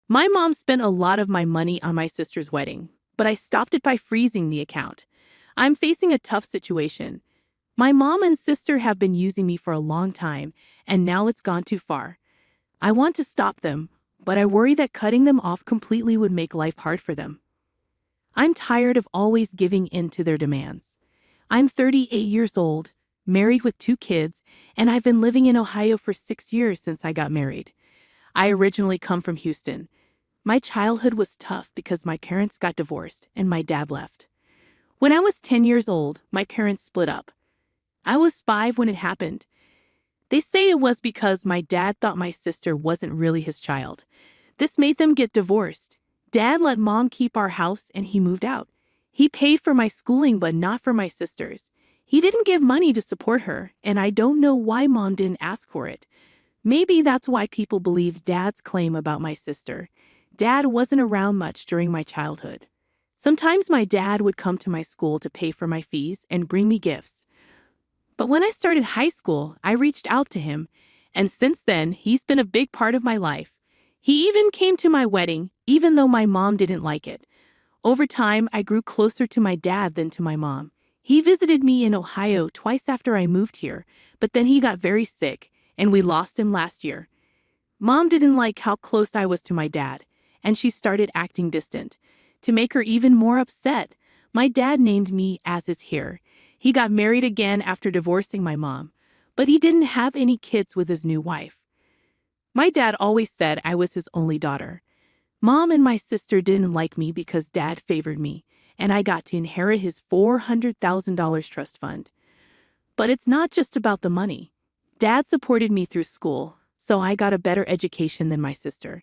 My mom spent a lot of my money on my sister's wedding, but I stopped it by freezing the account. I'm facing a tough situation. My mom and sister have been using me for a long time, and now it's gone too far. I want to stop them, but I worry that cutting them off completely would make life hard for them. I'm tired of always giving in to their demands. I'm 38 years old, married with 2 kids, and I've been living in Ohio for 6 years since I got married. I originally come from Houston. My childhood was tough because my parents got divorced and my dad left. When I was 10 years old, my parents split up. I was 5 when it happened. They say it was because my dad thought my sister wasn't really his child. This made them get divorced. Dad let mom keep our house and he moved out. He paid for my schooling but not for my sister's. He didn't give money to support her, and I don't know why mom didn't ask for it. Maybe that's why people believe dad's claim about my sister. Dad wasn't around much during my childhood. Sometimes my dad would come to my school to pay for my fees and bring me gifts. But when I started high school, I reached out to him, and since then, he's been a big part of my life. He even came to my wedding, even though my mom didn't like it. Over time, I grew closer to my dad than to my mom. He visited me in Ohio twice after I moved here, but then he got very sick, and we lost him last year. Mom didn't like how close I was to my dad, and she started acting distant. To make her even more upset, my dad named me as his heir. He got married again after divorcing my mom, but he didn't have any kids with his new wife. My dad always said I was his only daughter. Mom and my sister didn't like me because dad favored me, and I got to inherit his $400,000 trust fund. But it's not just about the money. Dad supported me through school, so I got a better education than my sister.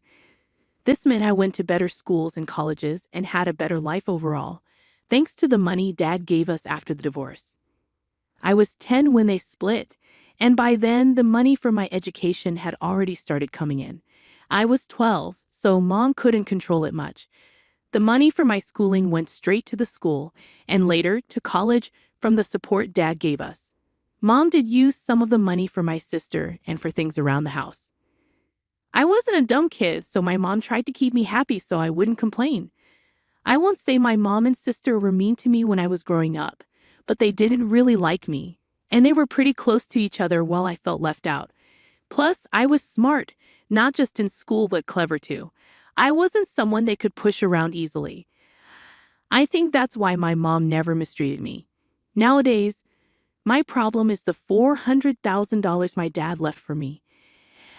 This meant I went to better schools and colleges and had a better life overall, thanks to the money Dad gave us after the divorce. I was 10 when they split, and by then the money for my education had already started coming in. I was 12, so Mom couldn't control it much. The money for my schooling went straight to the school, and later to college from the support Dad gave us. Mom did use some of the money for my sister and for things around the house. I wasn't a dumb kid, so my mom tried to keep me happy so I wouldn't complain. I won't say my mom and sister were mean to me when I was growing up, but they didn't really like me, and they were pretty close to each other while I felt left out. Plus, I was smart, not just in school but clever too. I wasn't someone they could push around easily. I think that's why my mom never mistreated me. Nowadays, my problem is the $400,000 my dad left for me.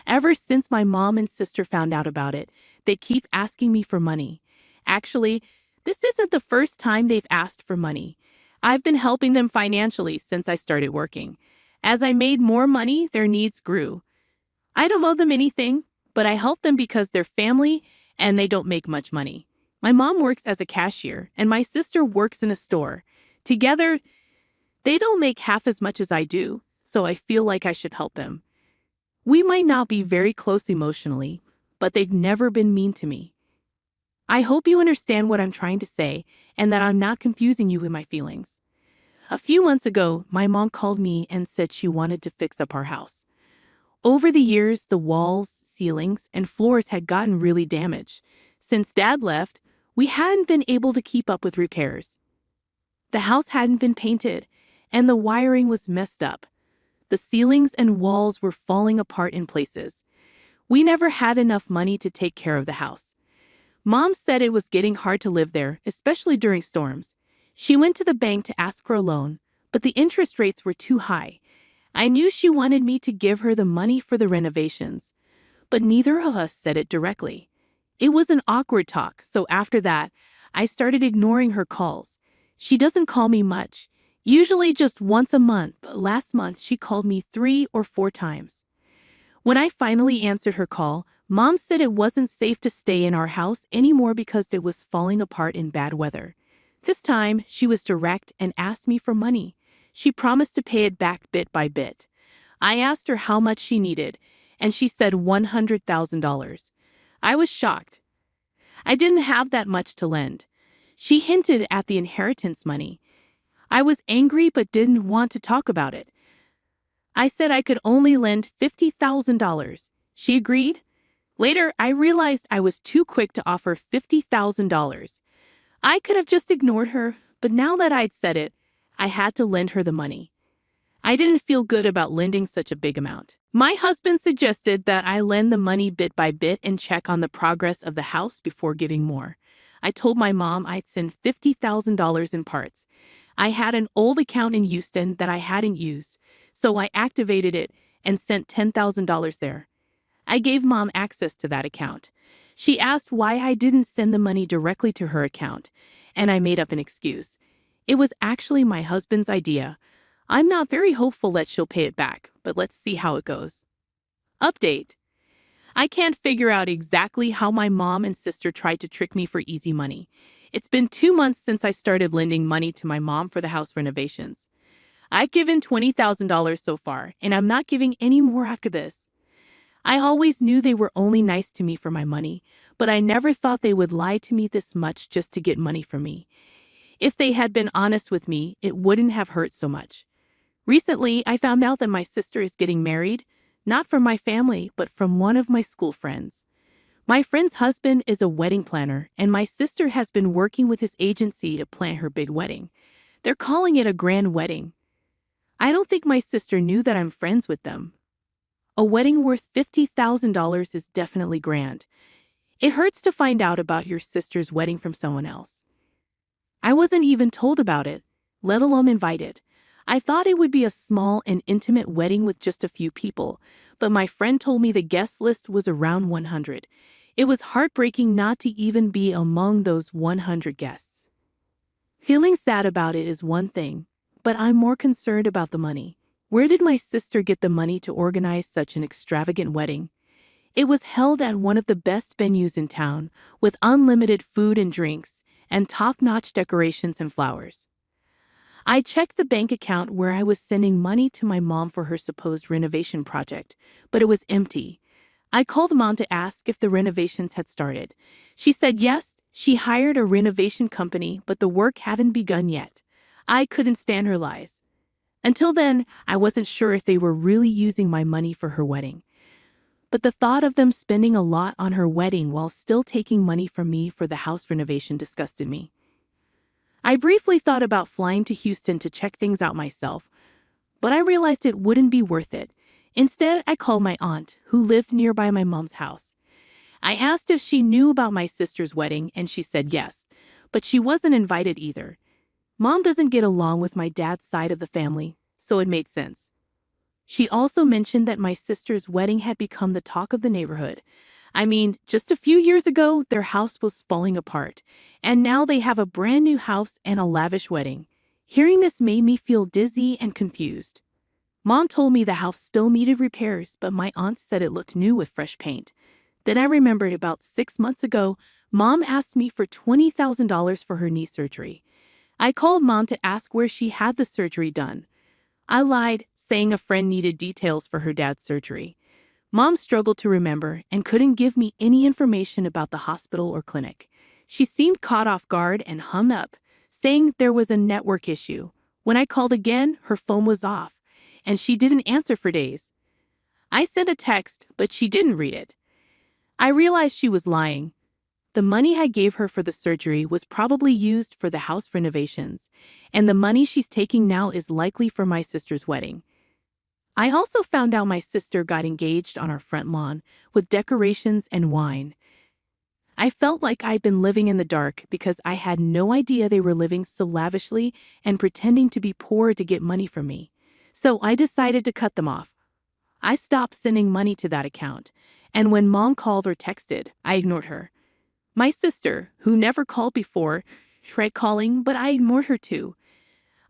Ever since my mom and sister found out about it, they keep asking me for money. Actually, this isn't the first time they've asked for money. I've been helping them financially since I started working. As I made more money, their needs grew. I don't owe them anything, but I help them because they're family and they don't make much money. My mom works as a cashier and my sister works in a store. Together, they don't make half as much as I do, so I feel like I should help them. We might not be very close emotionally, but they've never been mean to me. I hope you understand what I'm trying to say and that I'm not confusing you with my feelings. A few months ago, my mom called me and said she wanted to fix up our house. Over the years, the walls, ceilings, and floors had gotten really damaged. Since Dad left, we hadn't been able to keep up with repairs. The house hadn't been painted, and the wiring was messed up. The ceilings and walls were falling apart in places. We never had enough money to take care of the house. Mom said it was getting hard to live there, especially during storms. She went to the bank to ask for a loan, but the interest rates were too high. I knew she wanted me to give her the money for the renovations, but neither of us said it directly. It was an awkward talk, so after that, I started ignoring her calls. She doesn't call me much. Usually just once a month, but last month she called me 3 or 4 times. When I finally answered her call, Mom said it wasn't safe to stay in our house anymore because it was falling apart in bad weather. This time, she was direct and asked me for money. She promised to pay it back bit by bit. I asked her how much she needed, and she said $100,000. I was shocked. I didn't have that much to lend. She hinted at the inheritance money. I was angry but didn't want to talk about it. I said I could only lend $50,000. She agreed. Later, I realized I was too quick to offer $50,000. I could have just ignored her, but now that I'd said it, I had to lend her the money. I didn't feel good about lending such a big amount. My husband suggested that I lend the money bit by bit and check on the progress of the house before giving more. I told my mom I'd send $50,000 in parts. I had an old account in Houston that I hadn't used, so I activated it and sent $10,000 there. I gave Mom access to that account. She asked why I didn't send the money directly to her account, and I made up an excuse. It was actually my husband's idea. I'm not very hopeful that she'll pay it back, but let's see how it goes. Update. I can't figure out exactly how my mom and sister tried to trick me for easy money. It's been 2 months since I started lending money to my mom for the house renovations. I've given $20,000 so far, and I'm not giving any more after this. I always knew they were only nice to me for my money, but I never thought they would lie to me this much just to get money from me. If they had been honest with me, it wouldn't have hurt so much. Recently, I found out that my sister is getting married, not from my family, but from one of my school friends. My friend's husband is a wedding planner, and my sister has been working with his agency to plan her big wedding. They're calling it a grand wedding. I don't think my sister knew that I'm friends with them. A wedding worth $50,000 is definitely grand. It hurts to find out about your sister's wedding from someone else. I wasn't even told about it, let alone invited. I thought it would be a small and intimate wedding with just a few people, but my friend told me the guest list was around 100. It was heartbreaking not to even be among those 100 guests. Feeling sad about it is one thing, but I'm more concerned about the money. Where did my sister get the money to organize such an extravagant wedding? It was held at one of the best venues in town, with unlimited food and drinks, and top-notch decorations and flowers. I checked the bank account where I was sending money to my mom for her supposed renovation project, but it was empty. I called Mom to ask if the renovations had started. She said yes, she hired a renovation company, but the work hadn't begun yet. I couldn't stand her lies. Until then, I wasn't sure if they were really using my money for her wedding. But the thought of them spending a lot on her wedding while still taking money from me for the house renovation disgusted me. I briefly thought about flying to Houston to check things out myself, but I realized it wouldn't be worth it. Instead, I called my aunt, who lived nearby my mom's house. I asked if she knew about my sister's wedding, and she said yes, but she wasn't invited either. Mom doesn't get along with my dad's side of the family, so it made sense. She also mentioned that my sister's wedding had become the talk of the neighborhood. I mean, just a few years ago, their house was falling apart, and now they have a brand new house and a lavish wedding. Hearing this made me feel dizzy and confused. Mom told me the house still needed repairs, but my aunt said it looked new with fresh paint. Then I remembered about 6 months ago, Mom asked me for $20,000 for her knee surgery. I called Mom to ask where she had the surgery done. I lied, saying a friend needed details for her dad's surgery. Mom struggled to remember and couldn't give me any information about the hospital or clinic. She seemed caught off guard and hung up, saying there was a network issue. When I called again, her phone was off, and she didn't answer for days. I sent a text, but she didn't read it. I realized she was lying. The money I gave her for the surgery was probably used for the house renovations, and the money she's taking now is likely for my sister's wedding. I also found out my sister got engaged on our front lawn with decorations and wine. I felt like I'd been living in the dark because I had no idea they were living so lavishly and pretending to be poor to get money from me. So I decided to cut them off. I stopped sending money to that account, and when Mom called or texted, I ignored her. My sister, who never called before, tried calling, but I ignored her too.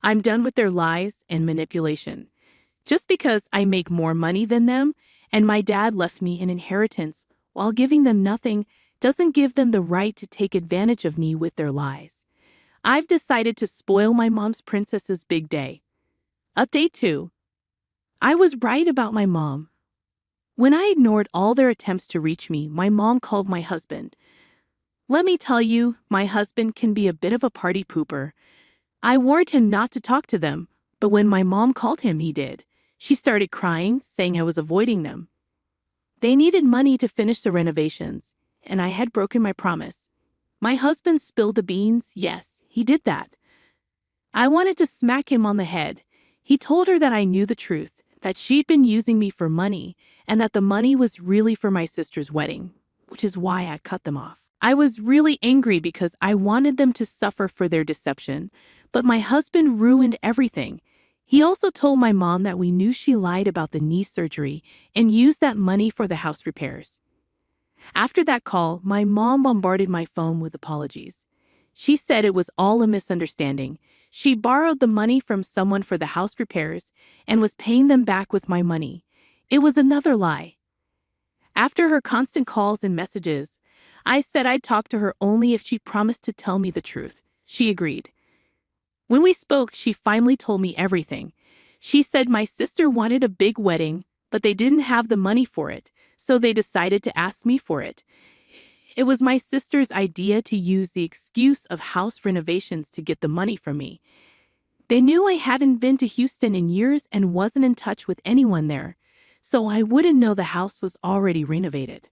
I'm done with their lies and manipulation. Just because I make more money than them, and my dad left me an inheritance while giving them nothing, doesn't give them the right to take advantage of me with their lies. I've decided to spoil my mom's princess's big day. Update 2. I was right about my mom. When I ignored all their attempts to reach me, my mom called my husband. Let me tell you, my husband can be a bit of a party pooper. I warned him not to talk to them, but when my mom called him, he did. She started crying, saying I was avoiding them. They needed money to finish the renovations, and I had broken my promise. My husband spilled the beans. Yes, he did that. I wanted to smack him on the head. He told her that I knew the truth, that she'd been using me for money, and that the money was really for my sister's wedding, which is why I cut them off. I was really angry because I wanted them to suffer for their deception, but my husband ruined everything. He also told my mom that we knew she lied about the knee surgery and used that money for the house repairs. After that call, my mom bombarded my phone with apologies. She said it was all a misunderstanding. She borrowed the money from someone for the house repairs and was paying them back with my money. It was another lie. After her constant calls and messages, I said I'd talk to her only if she promised to tell me the truth. She agreed. When we spoke, she finally told me everything. She said my sister wanted a big wedding, but they didn't have the money for it, so they decided to ask me for it. It was my sister's idea to use the excuse of house renovations to get the money from me. They knew I hadn't been to Houston in years and wasn't in touch with anyone there, so I wouldn't know the house was already renovated.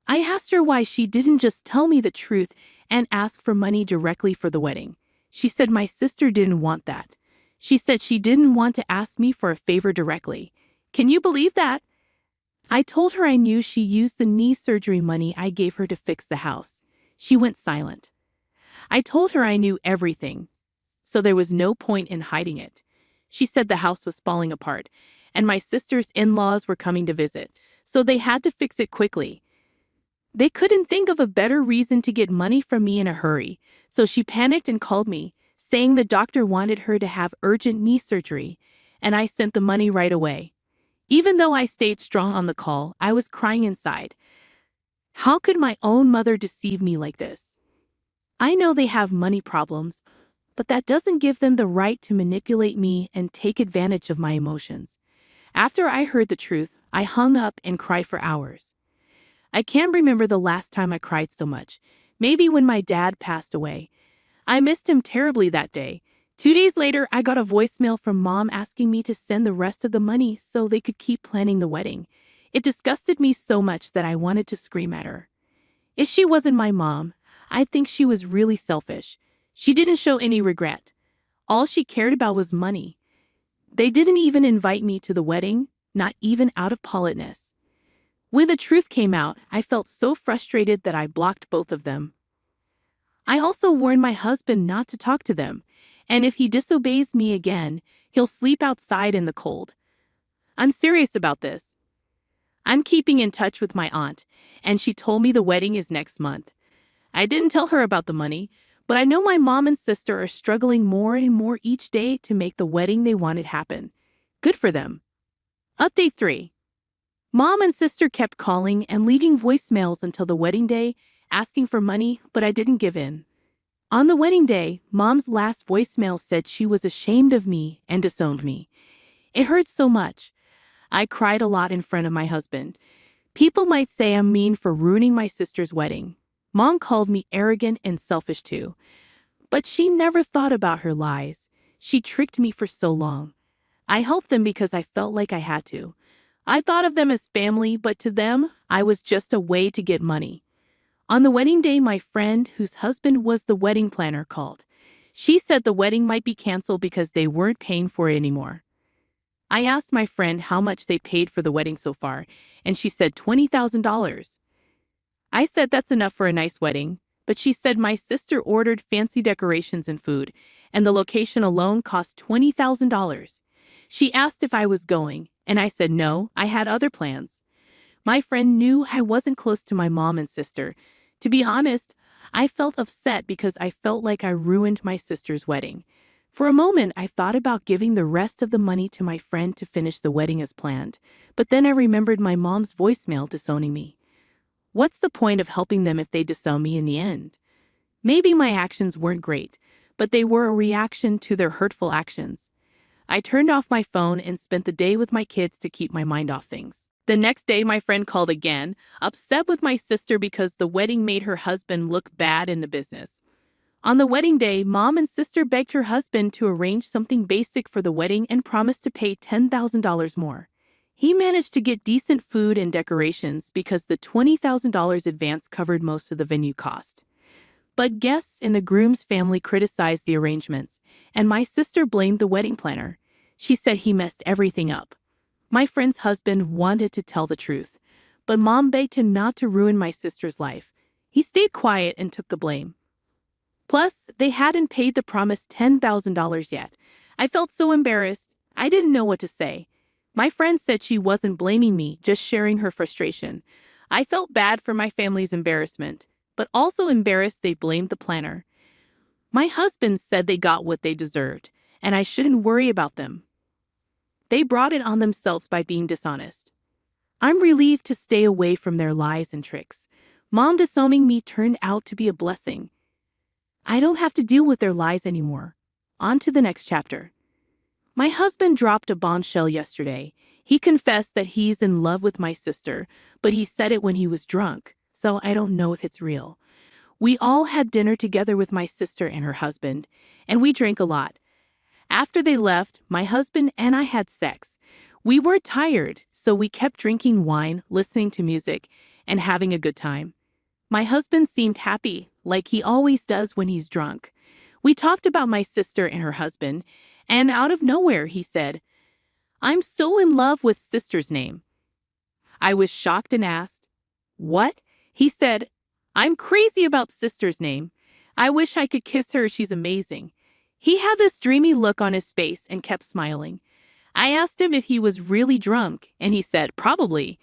I asked her why she didn't just tell me the truth and ask for money directly for the wedding. She said my sister didn't want that. She said she didn't want to ask me for a favor directly. Can you believe that? I told her I knew she used the knee surgery money I gave her to fix the house. She went silent. I told her I knew everything, so there was no point in hiding it. She said the house was falling apart, and my sister's in-laws were coming to visit, so they had to fix it quickly. They couldn't think of a better reason to get money from me in a hurry, so she panicked and called me, saying the doctor wanted her to have urgent knee surgery, and I sent the money right away. Even though I stayed strong on the call, I was crying inside. How could my own mother deceive me like this? I know they have money problems, but that doesn't give them the right to manipulate me and take advantage of my emotions. After I heard the truth, I hung up and cried for hours. I can't remember the last time I cried so much. Maybe when my dad passed away. I missed him terribly that day. 2 days later, I got a voicemail from Mom asking me to send the rest of the money so they could keep planning the wedding. It disgusted me so much that I wanted to scream at her. If she wasn't my mom, I think she was really selfish. She didn't show any regret. All she cared about was money. They didn't even invite me to the wedding, not even out of politeness. When the truth came out, I felt so frustrated that I blocked both of them. I also warned my husband not to talk to them, and if he disobeys me again, he'll sleep outside in the cold. I'm serious about this. I'm keeping in touch with my aunt, and she told me the wedding is next month. I didn't tell her about the money, but I know my mom and sister are struggling more and more each day to make the wedding they wanted happen. Good for them. Update 3. Mom and sister kept calling and leaving voicemails until the wedding day, asking for money, but I didn't give in. On the wedding day, Mom's last voicemail said she was ashamed of me and disowned me. It hurt so much. I cried a lot in front of my husband. People might say I'm mean for ruining my sister's wedding. Mom called me arrogant and selfish too. But she never thought about her lies. She tricked me for so long. I helped them because I felt like I had to. I thought of them as family, but to them, I was just a way to get money. On the wedding day, my friend, whose husband was the wedding planner, called. She said the wedding might be canceled because they weren't paying for it anymore. I asked my friend how much they paid for the wedding so far, and she said $20,000. I said that's enough for a nice wedding, but she said my sister ordered fancy decorations and food, and the location alone cost $20,000. She asked if I was going, and I said no, I had other plans. My friend knew I wasn't close to my mom and sister. To be honest, I felt upset because I felt like I ruined my sister's wedding. For a moment, I thought about giving the rest of the money to my friend to finish the wedding as planned, but then I remembered my mom's voicemail disowning me. What's the point of helping them if they disown me in the end? Maybe my actions weren't great, but they were a reaction to their hurtful actions. I turned off my phone and spent the day with my kids to keep my mind off things. The next day, my friend called again, upset with my sister because the wedding made her husband look bad in the business. On the wedding day, Mom and sister begged her husband to arrange something basic for the wedding and promised to pay $10,000 more. He managed to get decent food and decorations because the $20,000 advance covered most of the venue cost. But guests in the groom's family criticized the arrangements, and my sister blamed the wedding planner. She said he messed everything up. My friend's husband wanted to tell the truth, but Mom begged him not to ruin my sister's life. He stayed quiet and took the blame. Plus, they hadn't paid the promised $10,000 yet. I felt so embarrassed. I didn't know what to say. My friend said she wasn't blaming me, just sharing her frustration. I felt bad for my family's embarrassment, but also embarrassed they blamed the planner. My husband said they got what they deserved, and I shouldn't worry about them. They brought it on themselves by being dishonest. I'm relieved to stay away from their lies and tricks. Mom disowning me turned out to be a blessing. I don't have to deal with their lies anymore. On to the next chapter. My husband dropped a bombshell yesterday. He confessed that he's in love with my sister, but he said it when he was drunk, so I don't know if it's real. We all had dinner together with my sister and her husband, and we drank a lot. After they left, my husband and I had sex. We were tired, so we kept drinking wine, listening to music, and having a good time. My husband seemed happy, like he always does when he's drunk. We talked about my sister and her husband, and out of nowhere he said, "I'm so in love with sister's name." I was shocked and asked, "What?" He said, "I'm crazy about sister's name. I wish I could kiss her, she's amazing." He had this dreamy look on his face and kept smiling. I asked him if he was really drunk, and he said, "Probably."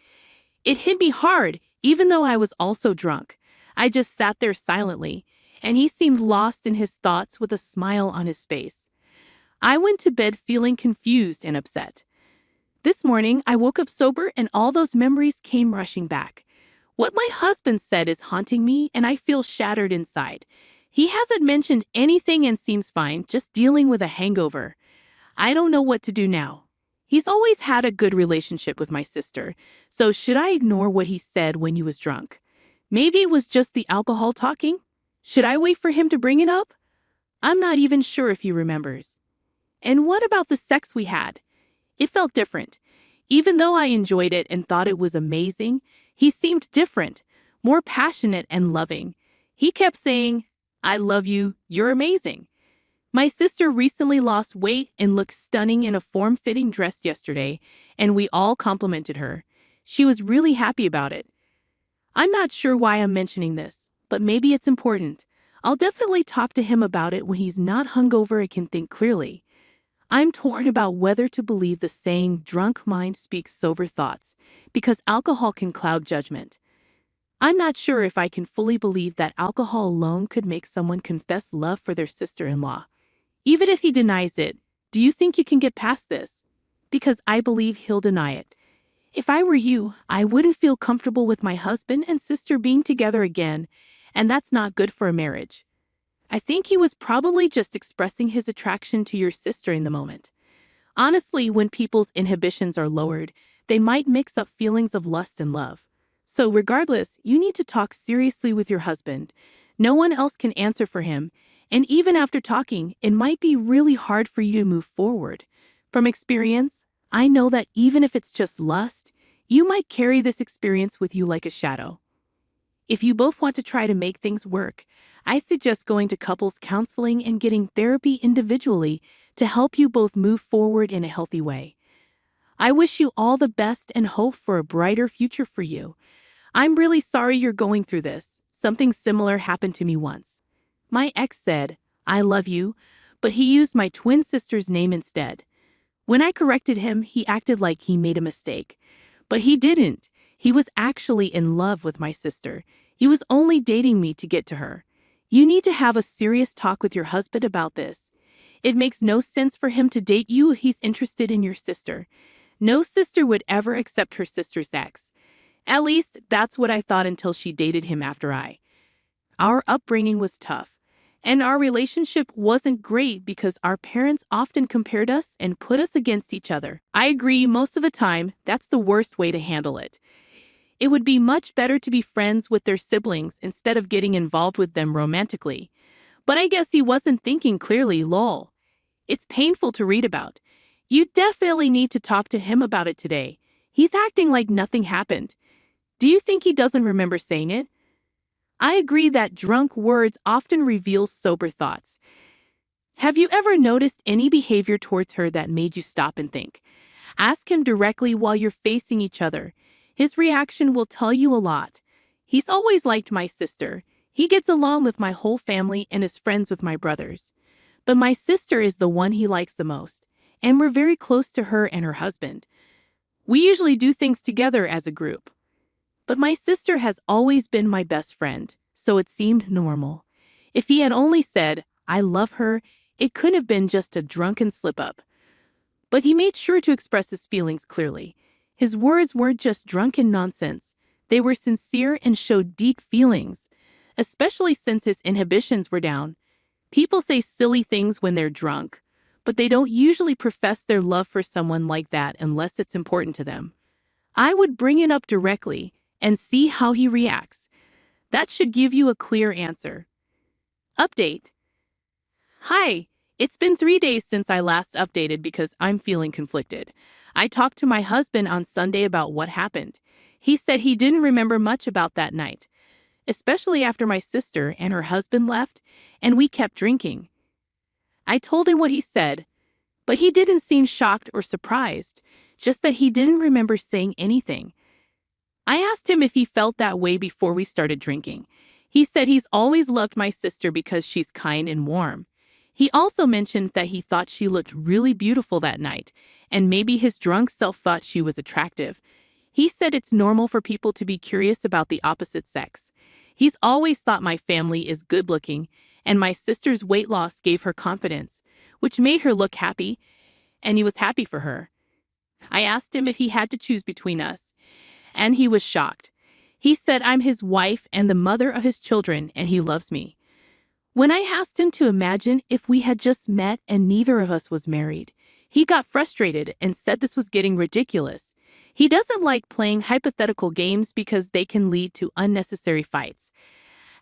It hit me hard, even though I was also drunk. I just sat there silently, and he seemed lost in his thoughts with a smile on his face. I went to bed feeling confused and upset. This morning, I woke up sober and all those memories came rushing back. What my husband said is haunting me, and I feel shattered inside. He hasn't mentioned anything and seems fine, just dealing with a hangover. I don't know what to do now. He's always had a good relationship with my sister, so should I ignore what he said when he was drunk? Maybe it was just the alcohol talking? Should I wait for him to bring it up? I'm not even sure if he remembers. And what about the sex we had? It felt different. Even though I enjoyed it and thought it was amazing, he seemed different, more passionate and loving. He kept saying, "I love you, you're amazing." My sister recently lost weight and looked stunning in a form-fitting dress yesterday, and we all complimented her. She was really happy about it. I'm not sure why I'm mentioning this, but maybe it's important. I'll definitely talk to him about it when he's not hungover and can think clearly. I'm torn about whether to believe the saying, "drunk mind speaks sober thoughts," because alcohol can cloud judgment. I'm not sure if I can fully believe that alcohol alone could make someone confess love for their sister-in-law. Even if he denies it, do you think you can get past this? Because I believe he'll deny it. If I were you, I wouldn't feel comfortable with my husband and sister being together again, and that's not good for a marriage. I think he was probably just expressing his attraction to your sister in the moment. Honestly, when people's inhibitions are lowered, they might mix up feelings of lust and love. So regardless, you need to talk seriously with your husband. No one else can answer for him, and even after talking, it might be really hard for you to move forward. From experience, I know that even if it's just lust, you might carry this experience with you like a shadow. If you both want to try to make things work, I suggest going to couples counseling and getting therapy individually to help you both move forward in a healthy way. I wish you all the best and hope for a brighter future for you. I'm really sorry you're going through this. Something similar happened to me once. My ex said, "I love you," but he used my twin sister's name instead. When I corrected him, he acted like he made a mistake. But he didn't. He was actually in love with my sister. He was only dating me to get to her. You need to have a serious talk with your husband about this. It makes no sense for him to date you if he's interested in your sister. No sister would ever accept her sister's ex. At least, that's what I thought until she dated him after I. Our upbringing was tough, and our relationship wasn't great because our parents often compared us and put us against each other. I agree, most of the time, that's the worst way to handle it. It would be much better to be friends with their siblings instead of getting involved with them romantically. But I guess he wasn't thinking clearly, lol. It's painful to read about. You definitely need to talk to him about it today. He's acting like nothing happened. Do you think he doesn't remember saying it? I agree that drunk words often reveal sober thoughts. Have you ever noticed any behavior towards her that made you stop and think? Ask him directly while you're facing each other. His reaction will tell you a lot. He's always liked my sister. He gets along with my whole family and is friends with my brothers. But my sister is the one he likes the most, and we're very close to her and her husband. We usually do things together as a group. But my sister has always been my best friend, so it seemed normal. If he had only said, "I love her," it couldn't have been just a drunken slip-up. But he made sure to express his feelings clearly. His words weren't just drunken nonsense. They were sincere and showed deep feelings, especially since his inhibitions were down. People say silly things when they're drunk, but they don't usually profess their love for someone like that unless it's important to them. I would bring it up directly and see how he reacts. That should give you a clear answer. Update. Hi, it's been 3 days since I last updated because I'm feeling conflicted. I talked to my husband on Sunday about what happened. He said he didn't remember much about that night, especially after my sister and her husband left and we kept drinking. I told him what he said, but he didn't seem shocked or surprised, just that he didn't remember saying anything. I asked him if he felt that way before we started drinking. He said he's always loved my sister because she's kind and warm. He also mentioned that he thought she looked really beautiful that night, and maybe his drunk self thought she was attractive. He said it's normal for people to be curious about the opposite sex. He's always thought my family is good-looking, and my sister's weight loss gave her confidence, which made her look happy, and he was happy for her. I asked him if he had to choose between us, and he was shocked. He said I'm his wife and the mother of his children, and he loves me. When I asked him to imagine if we had just met and neither of us was married, he got frustrated and said this was getting ridiculous. He doesn't like playing hypothetical games because they can lead to unnecessary fights.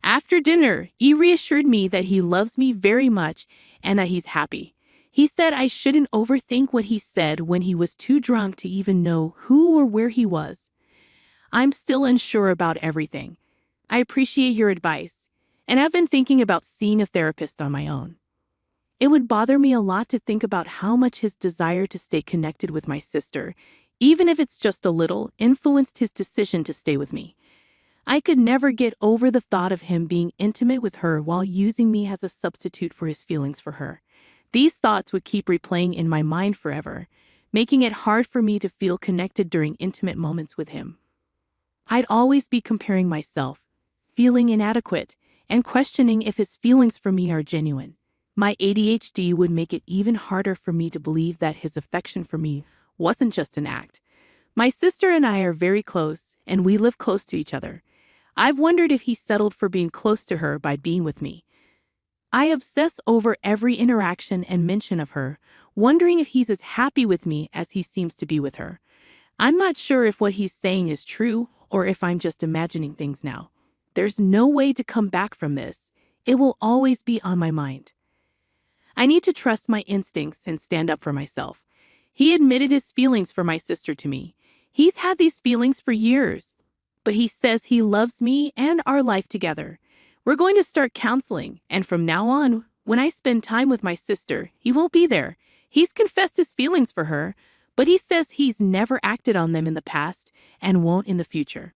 After dinner, he reassured me that he loves me very much and that he's happy. He said I shouldn't overthink what he said when he was too drunk to even know who or where he was. I'm still unsure about everything. I appreciate your advice, and I've been thinking about seeing a therapist on my own. It would bother me a lot to think about how much his desire to stay connected with my sister, even if it's just a little, influenced his decision to stay with me. I could never get over the thought of him being intimate with her while using me as a substitute for his feelings for her. These thoughts would keep replaying in my mind forever, making it hard for me to feel connected during intimate moments with him. I'd always be comparing myself, feeling inadequate, and questioning if his feelings for me are genuine. My ADHD would make it even harder for me to believe that his affection for me wasn't just an act. My sister and I are very close, and we live close to each other. I've wondered if he settled for being close to her by being with me. I obsess over every interaction and mention of her, wondering if he's as happy with me as he seems to be with her. I'm not sure if what he's saying is true or if I'm just imagining things now. There's no way to come back from this. It will always be on my mind. I need to trust my instincts and stand up for myself. He admitted his feelings for my sister to me. He's had these feelings for years, but he says he loves me and our life together. We're going to start counseling, and from now on, when I spend time with my sister, he won't be there. He's confessed his feelings for her, but he says he's never acted on them in the past and won't in the future.